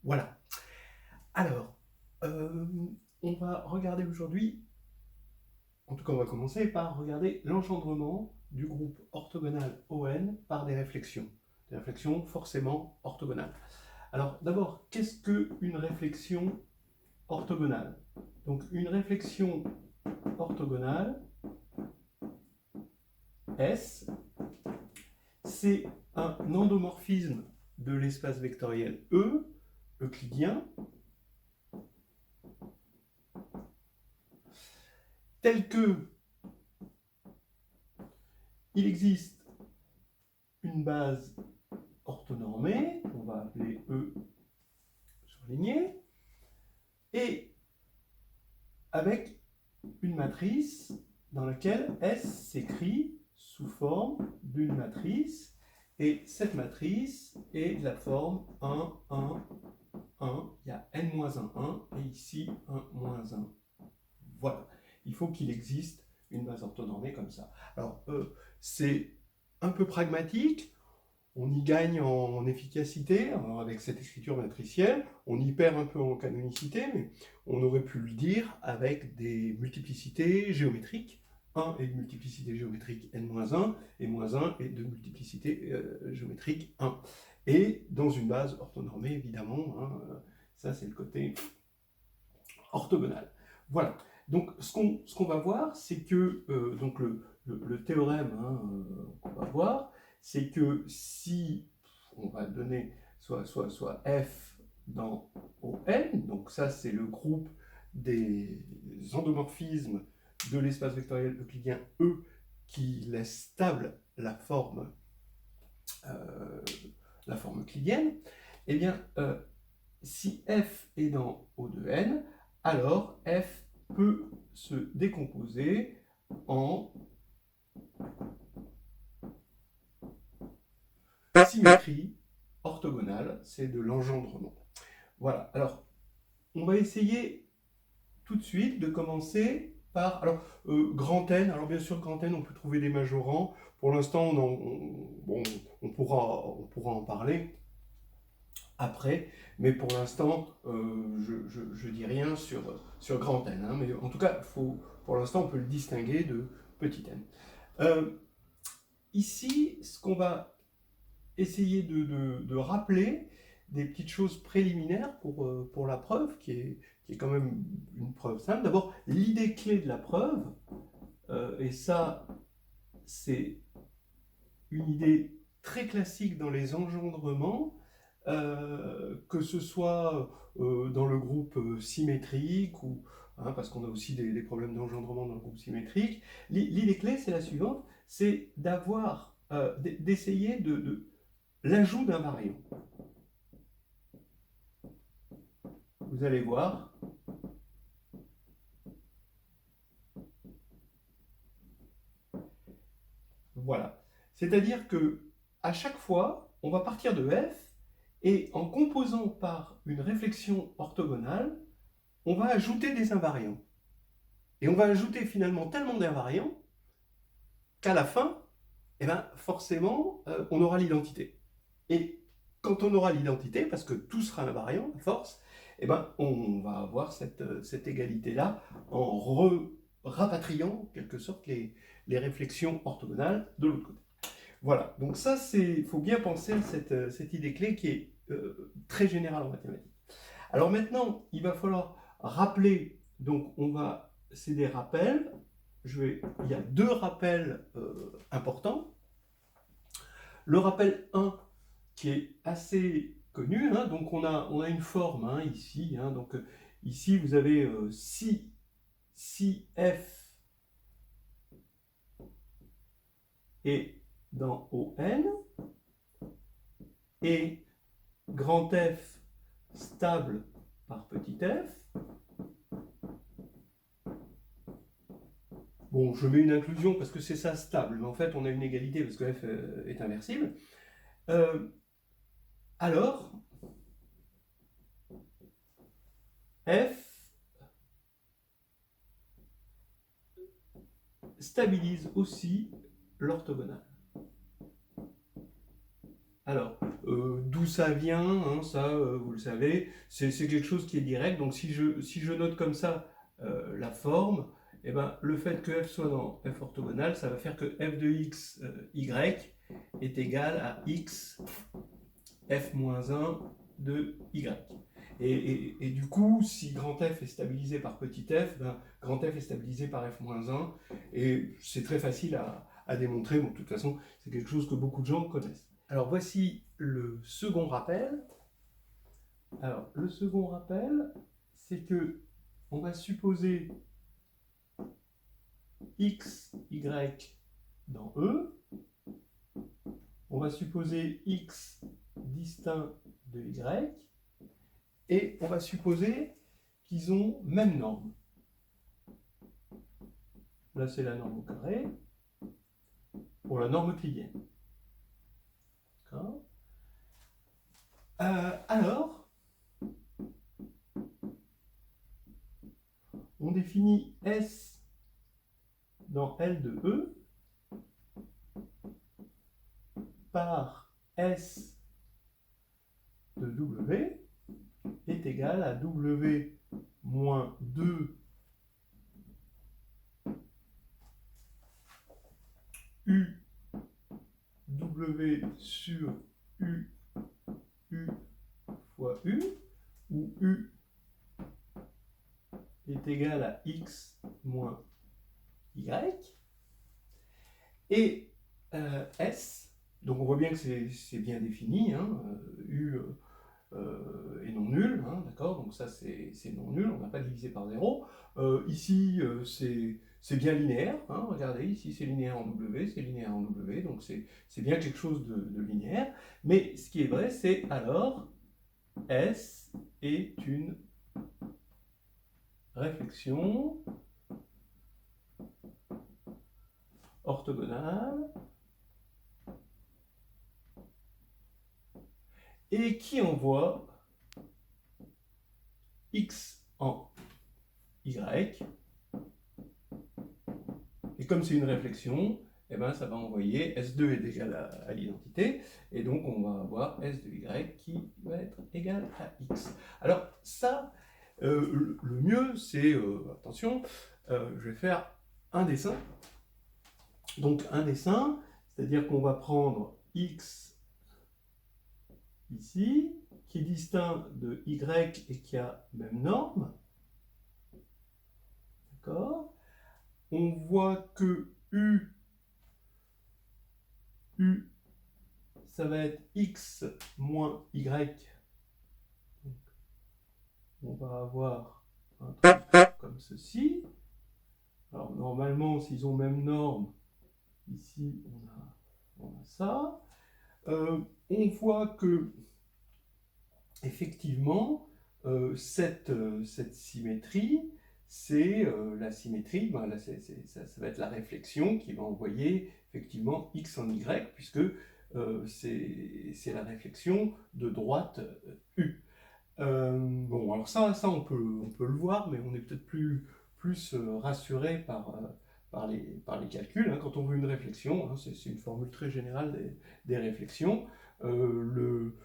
Voilà. Alors, on va regarder aujourd'hui, en tout cas on va commencer par regarder l'engendrement du groupe orthogonal ON par des réflexions forcément orthogonales. Alors d'abord, qu'est-ce qu'une réflexion orthogonale? Donc une réflexion orthogonale, S, c'est un endomorphisme de l'espace vectoriel E, euclidien, tel que il existe une base orthonormée, on va appeler E surligné, et avec une matrice dans laquelle S s'écrit sous forme d'une matrice, et cette matrice est de la forme 1, 1, 1, il y a n-1, 1, et ici 1, moins 1. Voilà, il faut qu'il existe une base orthonormée comme ça. Alors, c'est un peu pragmatique, on y gagne en efficacité avec cette écriture matricielle, on y perd un peu en canonicité, mais on aurait pu le dire avec des multiplicités géométriques. 1 est de multiplicité géométrique n-1, et moins 1 est de multiplicité géométrique 1. Et dans une base orthonormée, évidemment, hein, ça c'est le côté orthogonal. Voilà. Donc ce qu'on va voir, c'est que donc le théorème qu'on va voir, c'est que si on va donner soit f dans ON, donc ça c'est le groupe des endomorphismes de l'espace vectoriel euclidien E qui laisse stable euh, la forme euclidienne, eh bien si f est dans O de n, alors f peut se décomposer en symétrie orthogonale, c'est de l'engendrement. Voilà, alors on va essayer tout de suite de commencer par alors, grand N. Alors bien sûr, grand N, on peut trouver des majorants. Pour l'instant, on pourra en parler après, mais pour l'instant, je dis rien sur grand N. Hein, mais en tout cas, pour l'instant, on peut le distinguer de petit n. Ici, ce qu'on va essayer de rappeler, des petites choses préliminaires pour la preuve, qui est quand même une preuve simple. D'abord, l'idée clé de la preuve, et ça, c'est une idée très classique dans les engendrements, que ce soit dans le groupe symétrique, ou, hein, parce qu'on a aussi des problèmes d'engendrement dans le groupe symétrique. L'idée clé, c'est la suivante, c'est d'essayer de l'ajout d'un variant. Vous allez voir, voilà. C'est-à-dire que à chaque fois, on va partir de f, et en composant par une réflexion orthogonale, on va ajouter des invariants. Et on va ajouter finalement tellement d'invariants qu'à la fin, eh ben, forcément, on aura l'identité. Et quand on aura l'identité, parce que tout sera invariant à force, eh ben, on va avoir cette égalité-là en rapatriant, en quelque sorte, les réflexions orthogonales de l'autre côté. Voilà, donc ça, il faut bien penser à cette idée clé qui est très générale en mathématiques. Alors maintenant, il va falloir rappeler, donc c'est des rappels, il y a deux rappels importants. Le rappel 1, qui est assez connu, hein, donc on a une forme hein, ici, hein, donc ici vous avez si f est dans ON, et grand F stable par petit f. Bon, je mets une inclusion parce que c'est ça stable, mais en fait on a une égalité parce que f est inversible. Alors, f stabilise aussi l'orthogonale. Alors, d'où ça vient, hein, ça, vous le savez, c'est quelque chose qui est direct. Donc, si je note comme ça la forme, eh ben, le fait que f soit dans f orthogonal, ça va faire que f de x, y est égal à x f-1 de y. Et du coup, si grand F est stabilisé par petit f, ben, grand F est stabilisé par f-1, et c'est très facile à démontrer. Bon, de toute façon, c'est quelque chose que beaucoup de gens connaissent. Alors voici le second rappel. Alors le second rappel, c'est que on va supposer x, y dans E. On va supposer x distinct de y. Et on va supposer qu'ils ont même norme. Là, c'est la norme au carré pour la norme euclidienne. D'accord. Alors, on définit S dans L de E par S de W est égal à W moins 2 U W sur U fois U, où U est égal à X moins Y. Et S, donc on voit bien que c'est bien défini, hein, U est non nul, hein, d'accord, donc ça c'est non nul, on n'a pas divisé par 0. Ici c'est bien linéaire, hein, regardez, ici c'est linéaire en W, c'est linéaire en W, donc c'est bien quelque chose de linéaire. Mais ce qui est vrai, c'est alors S est une réflexion orthogonale et qui envoie X en Y. Et comme c'est une réflexion, eh ben, ça va envoyer S2 est égal à l'identité, et donc on va avoir S de Y qui va être égal à X. Alors ça, le mieux, c'est, attention, je vais faire un dessin. Donc un dessin, c'est-à-dire qu'on va prendre X ici, qui est distinct de Y et qui a même norme. D'accord ? On voit que U, ça va être X moins Y. Donc, on va avoir un truc comme ceci. Alors normalement, s'ils ont même norme, ici on a ça. On voit que effectivement, cette symétrie, c'est la symétrie, ben là, ça va être la réflexion qui va envoyer effectivement X en Y, puisque c'est la réflexion de droite U. Bon, alors ça on peut le voir, mais on est peut-être plus rassuré par les calculs, hein. Quand on veut une réflexion, hein, c'est une formule très générale des réflexions, le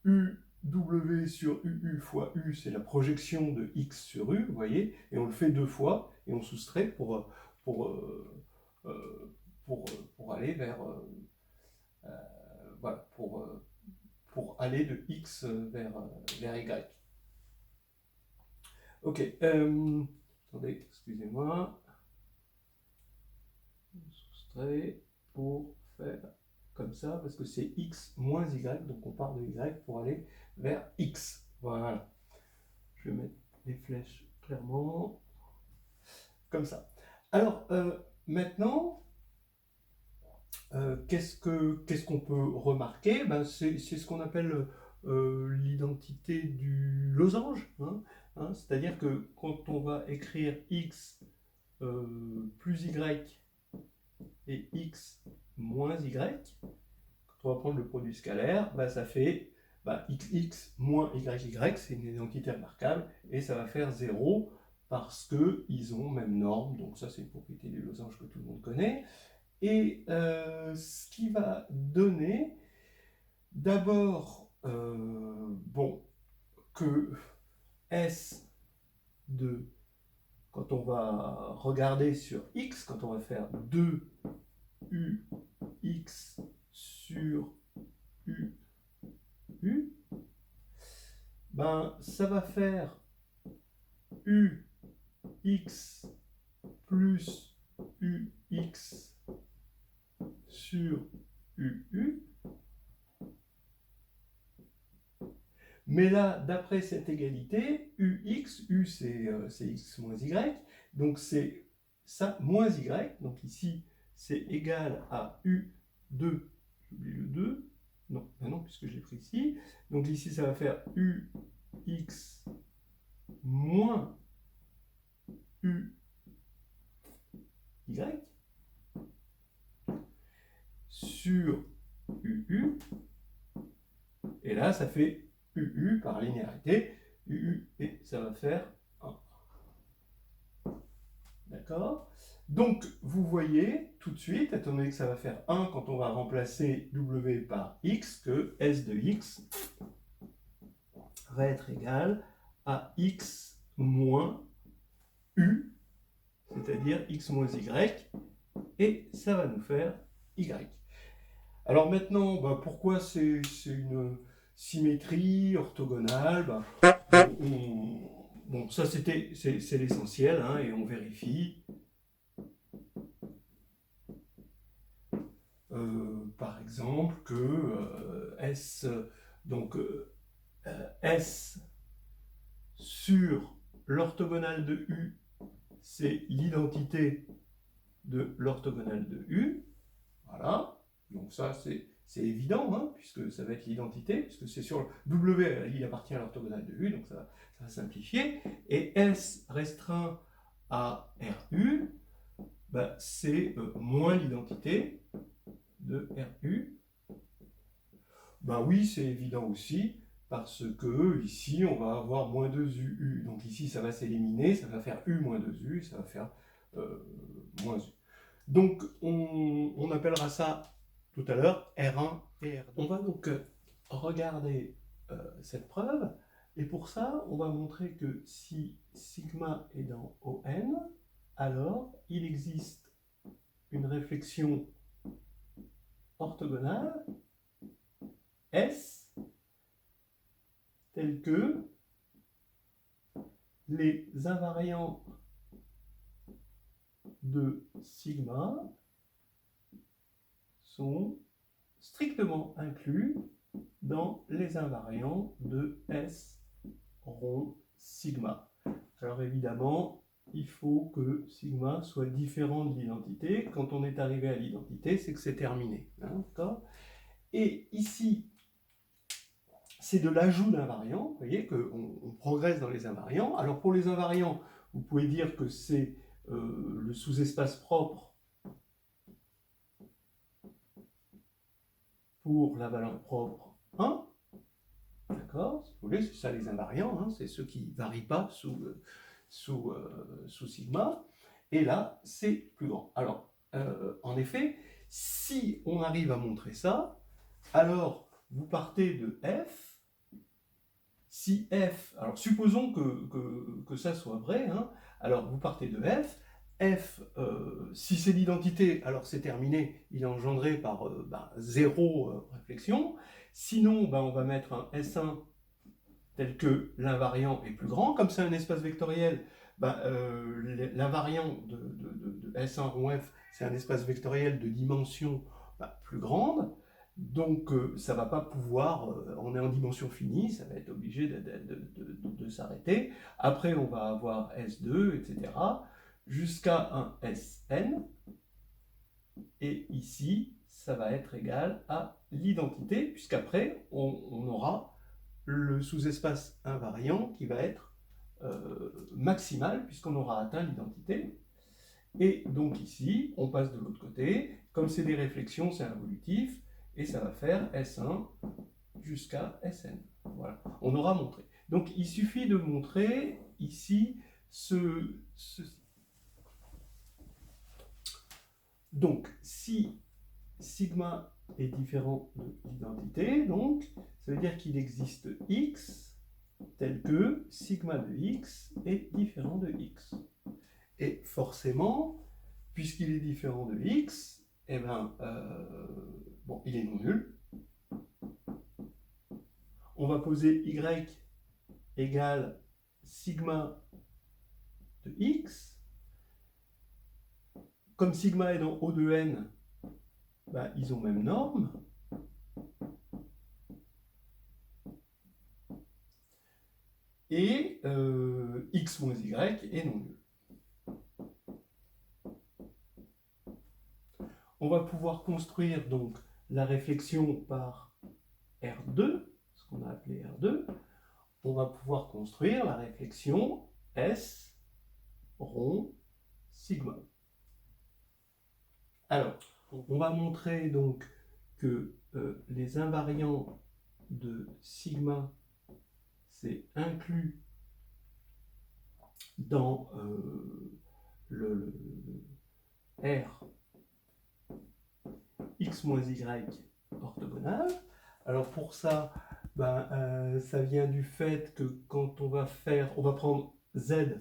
UW sur UU fois U, c'est la projection de X sur U, vous voyez, et on le fait 2 fois, et on soustrait pour, pour aller vers, voilà, pour aller de X vers Y. Ok, attendez, excusez-moi, soustrait pour faire comme ça, parce que c'est X moins Y, donc on part de Y pour aller vers X. Voilà. Je vais mettre les flèches clairement, comme ça. Alors, maintenant, qu'est-ce qu'on peut remarquer? Ben, c'est ce qu'on appelle l'identité du losange, hein, c'est-à-dire que quand on va écrire X plus Y et X moins Y, quand on va prendre le produit scalaire, ben, ça fait XX moins YY, c'est une identité remarquable, et ça va faire 0 parce qu'ils ont même norme, donc ça c'est une propriété du losange que tout le monde connaît. Et ce qui va donner d'abord, bon, que S de, quand on va regarder sur X, quand on va faire 2UX sur UU, ben, ça va faire UX plus UX sur UU. Mais là, d'après cette égalité, UX, U c'est X moins Y, donc c'est ça moins Y, donc ici c'est égal à U2, j'ai oublié le 2, non, ben non, puisque je l'ai pris ici, donc ici ça va faire UX moins UY sur UU, et là ça fait UU par linéarité, UU, et ça va faire 1. D'accord? Donc, vous voyez tout de suite, étant donné que ça va faire 1 quand on va remplacer W par X, que S de X va être égal à X moins U, c'est-à-dire X moins Y, et ça va nous faire Y. Alors maintenant, bah, pourquoi c'est une symétrie orthogonale? Bah, bon, ça c'est l'essentiel, hein, et on vérifie. Par exemple que S, donc S sur l'orthogonale de U, c'est l'identité de l'orthogonale de U. Voilà, donc ça c'est évident, hein, puisque ça va être l'identité, puisque c'est sur W, il appartient à l'orthogonale de U, donc ça va simplifier. Et S restreint à RU, bah, c'est moins l'identité de RU. Ben oui, c'est évident aussi, parce que ici, on va avoir moins 2UU. Donc ici, ça va s'éliminer, ça va faire U moins 2U, ça va faire moins U. Donc, on appellera ça tout à l'heure R1 et R2. On va donc regarder cette preuve, et pour ça, on va montrer que si sigma est dans ON, alors il existe une réflexion orthogonale S telle que les invariants de sigma sont strictement inclus dans les invariants de S rond sigma. Alors évidemment, il faut que sigma soit différent de l'identité. Quand on est arrivé à l'identité, c'est que c'est terminé. Hein, et ici, c'est de l'ajout d'invariants. Vous voyez qu'on progresse dans les invariants. Alors pour les invariants, vous pouvez dire que c'est le sous-espace propre pour la valeur propre 1. D'accord? Si vous voulez, c'est ça les invariants, hein, c'est ceux qui ne varient pas sous sigma. Et là, c'est plus grand. Alors, en effet, si on arrive à montrer ça, alors vous partez de F. Si F, alors supposons que ça soit vrai, hein, alors vous partez de F. F, si c'est l'identité, alors c'est terminé, il est engendré par 0 réflexion. Sinon, on va mettre un S1 tel que l'invariant est plus grand. Comme c'est un espace vectoriel, l'invariant de S1 rond F, c'est un espace vectoriel de dimension plus grande. Donc ça ne va pas pouvoir, on est en dimension finie, ça va être obligé de s'arrêter. Après on va avoir S2, etc. jusqu'à un Sn. Et ici, ça va être égal à l'identité, puisqu'après on aura le sous-espace invariant qui va être maximal, puisqu'on aura atteint l'identité. Et donc ici, on passe de l'autre côté. Comme c'est des réflexions, c'est involutif. Et ça va faire S1 jusqu'à Sn. Voilà, on aura montré. Donc il suffit de montrer ici ceci. Donc si sigma est différent de l'identité, donc ça veut dire qu'il existe x tel que sigma de x est différent de x. Et forcément, puisqu'il est différent de x, eh ben, bon, il est non nul. On va poser y égale sigma de x. Comme sigma est dans O de n, ben, ils ont même norme. Et x moins y est non nul. On va pouvoir construire donc la réflexion par R2, ce qu'on a appelé R2. On va pouvoir construire la réflexion S rond sigma. Alors, on va montrer donc que les invariants de sigma, c'est inclus dans le R x moins y orthogonal. Alors pour ça, ben, ça vient du fait que quand on va prendre z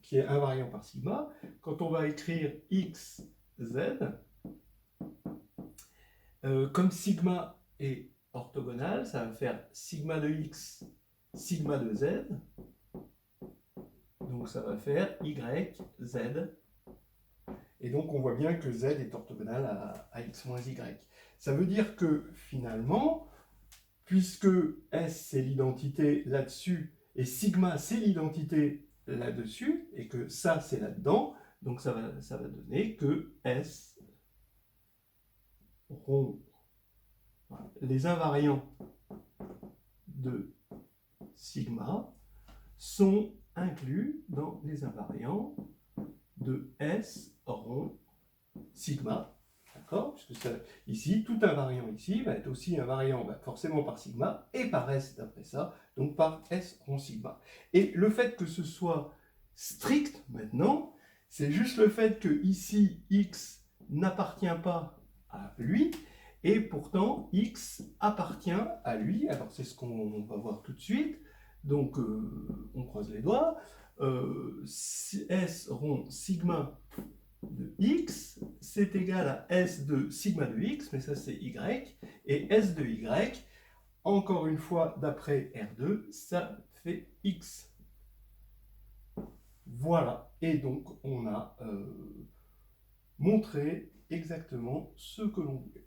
qui est invariant par sigma, quand on va écrire x, z, comme sigma est orthogonal, ça va faire sigma de x, sigma de z, donc ça va faire y, z, et donc on voit bien que z est orthogonal à x moins y. Ça veut dire que finalement, puisque S c'est l'identité là-dessus, et sigma c'est l'identité là-dessus, et que ça c'est là-dedans, donc ça va donner que S rond, voilà, les invariants de sigma sont inclus dans les invariants de S rond sigma. D'accord? Puisque ça, ici, tout invariant ici va être aussi invariant forcément par sigma et par S d'après ça, donc par S rond sigma. Et le fait que ce soit strict maintenant, c'est juste le fait que ici X n'appartient pas à lui et pourtant X appartient à lui. Alors c'est ce qu'on va voir tout de suite. Donc on croise les doigts. S rond sigma de x, c'est égal à S de sigma de x, mais ça c'est y, et S de y, encore une fois d'après R2, ça fait x. Voilà, et donc on a montré exactement ce que l'on voulait.